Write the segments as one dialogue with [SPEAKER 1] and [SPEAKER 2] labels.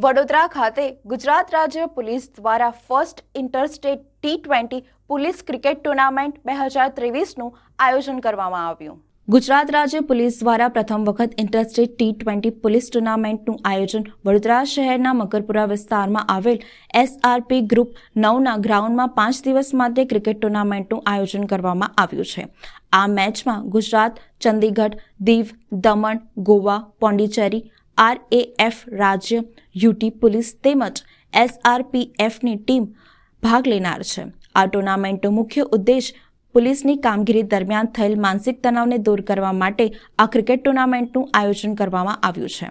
[SPEAKER 1] વડોદરા ખાતે ગુજરાત રાજ્ય પોલીસ દ્વારા first interstate T20 police cricket tournament 2023નું આયોજન કરવામાં આવ્યું। ગુજરાત રાજ્ય પોલીસ દ્વારા પ્રથમ વખત ઇન્ટરસ્ટેટ T20 પોલીસ ટુર્નામેન્ટનું આયોજન વડોદરા શહેરના મકરપુરા વિસ્તારમાં આવેલ SRP ગ્રુપ 9ના ગ્રાઉન્ડમાં 5 દિવસ માટે ક્રિકેટ ટુર્નામેન્ટનું આયોજન કરવામાં આવ્યું છે। આ મેચમાં ગુજરાત, ચંદીગઢ, દીવ, દમણ, ગોવા, પોંડિચેરી, RAF રાજ્ય, UT પોલીસ તેમજ SRPFની ટીમ ભાગ લેનાર છે। આ ટુર્નામેન્ટનો મુખ્ય ઉદ્દેશ પોલીસની કામગીરી દરમિયાન થયેલ માનસિક તણાવને દૂર કરવા માટે આ ક્રિકેટ ટુર્નામેન્ટનું આયોજન કરવામાં આવ્યું છે।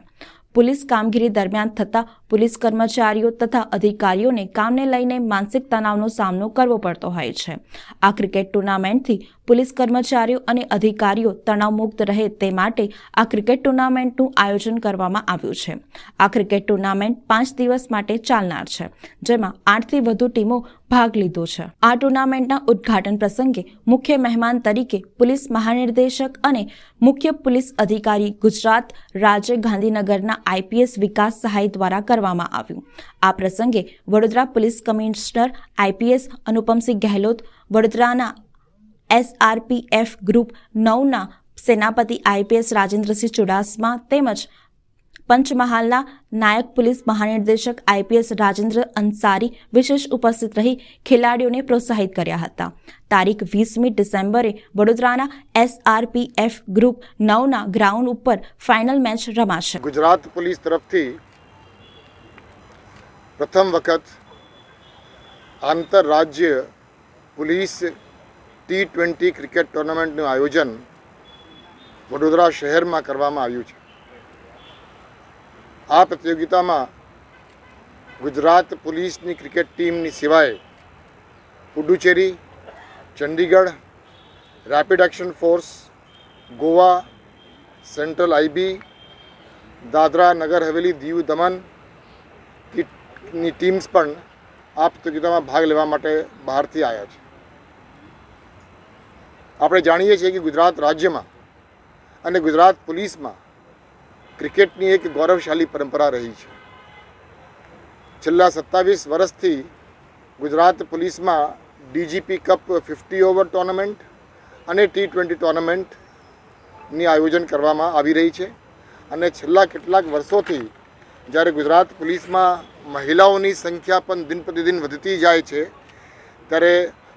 [SPEAKER 1] પોલીસ કામગીરી દરમિયાન થતા પોલીસ કર્મચારીઓ તથા અધિકારીઓને કામને લઈને માનસિક તણાવનો સામનો કરવો પડતો હોય છે। આ ક્રિકેટ ટુર્નામેન્ટથી પોલીસ કર્મચારીઓ અને અધિકારીઓ તણાવમુક્ત રહે તે માટે આ ક્રિકેટ ટુર્નામેન્ટનું આયોજન કરવામાં આવ્યું છે। આ ક્રિકેટ ટુર્નામેન્ટ 5 દિવસ માટે ચાલનાર છે, જેમાં 8થી વધુ ટીમો ભાગ લીધો છે। આ ટુર્નામેન્ટના ઉદ્ઘાટન પ્રસંગે મુખ્ય મહેમાન તરીકે પોલીસ મહાનિર્દેશક અને મુખ્ય પોલીસ અધિકારી ગુજરાત રાજ્ય ગાંધીનગરના IPS વિકાસ સહાય દ્વારા કરવામાં આવ્યું। આ પ્રસંગે Vadodara police commissioner IPS Anupamsinh Gehlot, વડોદરાના SRPF ગ્રુપ 9ના સેનાપતિ IPS રાજેન્દ્રસિંહ ચુડાસમા તેમજ પંચમહાલના નાયક પોલીસ મહાનિર્દેશક IPS રાજેન્દ્ર અંસારી વિશેષ ઉપસ્થિત રહી ખેલાડીઓને પ્રોત્સાહિત કર્યા હતા। તારીખ 20મી ડિસેમ્બરે વડોદરાના SRPF ગ્રુપ 9ના ગ્રાઉન્ડ ઉપર ફાઇનલ મેચ રમાશે।
[SPEAKER 2] ગુજરાત પોલીસ તરફથી પ્રથમ વખત આંતરરાજ્ય પોલીસ T20 ક્રિકેટ ટુર્નામેન્ટનું આયોજન વડોદરા શહેરમાં કરવામાં આવ્યું છે। આ પ્રતિયોગિતામાં ગુજરાત પોલીસની ક્રિકેટ ટીમની સિવાય Puducherry, Chandigarh, rapid action force, Goa, central IB, Dadra Nagar Haveli, Diu દમણની ટીમ્સ પણ આ પ્રતિયોગિતામાં ભાગ લેવા માટે બહારથી આવ્યા છે। આપણે જાણીએ છીએ કે ગુજરાત રાજ્યમાં અને ગુજરાત પોલીસમાં ક્રિકેટની એક ગૌરવશાળી પરંપરા રહી છે। છેલ્લા 27 વર્ષથી ગુજરાત પોલીસમાં DGP કપ 50 ઓવર ટુર્નામેન્ટ અને T20 ટુર્નામેન્ટની આયોજન કરવામાં આવી રહી છે અને છેલ્લા કેટલાક વર્ષોથી જ્યારે ગુજરાત પોલીસમાં મહિલાઓની સંખ્યા પણ દિન પ્રતિદિન વધતી જાય છે ત્યારે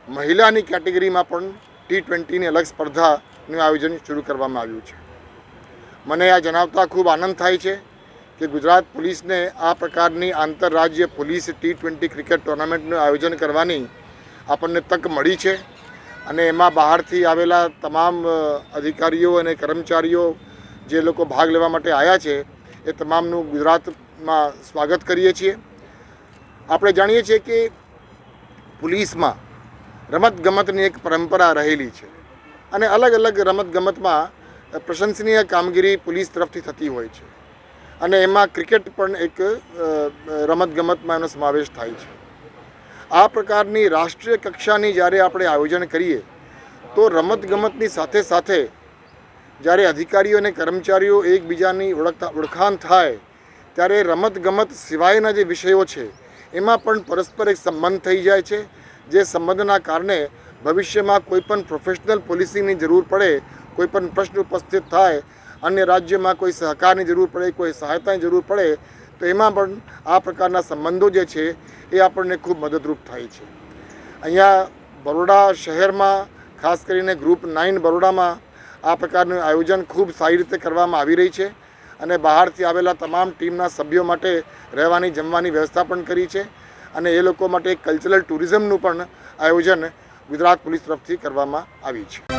[SPEAKER 2] મહિલાની કેટેગરીમાં પણ T20ની અલગ સ્પર્ધાનું આયોજન શરૂ કરવામાં આવ્યું છે। મને આ જણાવતા ખૂબ આનંદ થાય છે કે ગુજરાત પોલીસને આ પ્રકારની આંતરરાજ્ય પોલીસ T20 ક્રિકેટ ટુર્નામેન્ટનું આયોજન કરવાની આપણને તક મળી છે અને એમાં બહારથી આવેલા તમામ અધિકારીઓ અને કર્મચારીઓ જે લોકો ભાગ લેવા માટે આવ્યા છે એ તમામનું ગુજરાતમાં સ્વાગત કરીએ છીએ। આપણે જાણીએ છીએ કે પોલીસમાં રમતગમતની એક પરંપરા રહેલી છે અને અલગ અલગ રમતગમતમાં પ્રશંસનીય કામગીરી પોલીસ તરફથી થતી હોય છે અને એમાં ક્રિકેટ પણ એક રમતગમતમાં એનો સમાવેશ થાય છે। આ પ્રકારની રાષ્ટ્રીય કક્ષાની જ્યારે આપણે આયોજન કરીએ તો રમતગમતની સાથે સાથે જ્યારે અધિકારીઓ અને કર્મચારીઓ એકબીજાની ઓળખાણ થાય ત્યારે રમતગમત સિવાયના જે વિષયો છે એમાં પણ પરસ્પર એક સંબંધ થઈ જાય છે, જે સંબંધના કારણે ભવિષ્યમાં કોઈ પણ પ્રોફેશનલ પોલીસિંગની જરૂર પડે, કોઈ પણ પ્રશ્ન ઉપસ્થિત થાય, અન્ય રાજ્યમાં કોઈ સહકારની જરૂર પડે, કોઈ સહાયતાની જરૂર પડે તો એમાં પણ આ પ્રકારના સંબંધો જે છે એ આપણને ખૂબ મદદરૂપ થાય છે। અહીંયા બરોડા શહેરમાં ખાસ કરીને ગ્રુપ 9 બરોડામાં આ પ્રકારનું આયોજન ખૂબ સારી રીતે કરવામાં આવી રહી છે અને બહારથી આવેલા તમામ ટીમના સભ્યો માટે રહેવાની જમવાની વ્યવસ્થા પણ કરી છે અને એ લોકો માટે કલ્ચરલ ટુરિઝમનું પણ આયોજન ગુજરાત પોલીસ તરફથી કરવામાં આવી છે।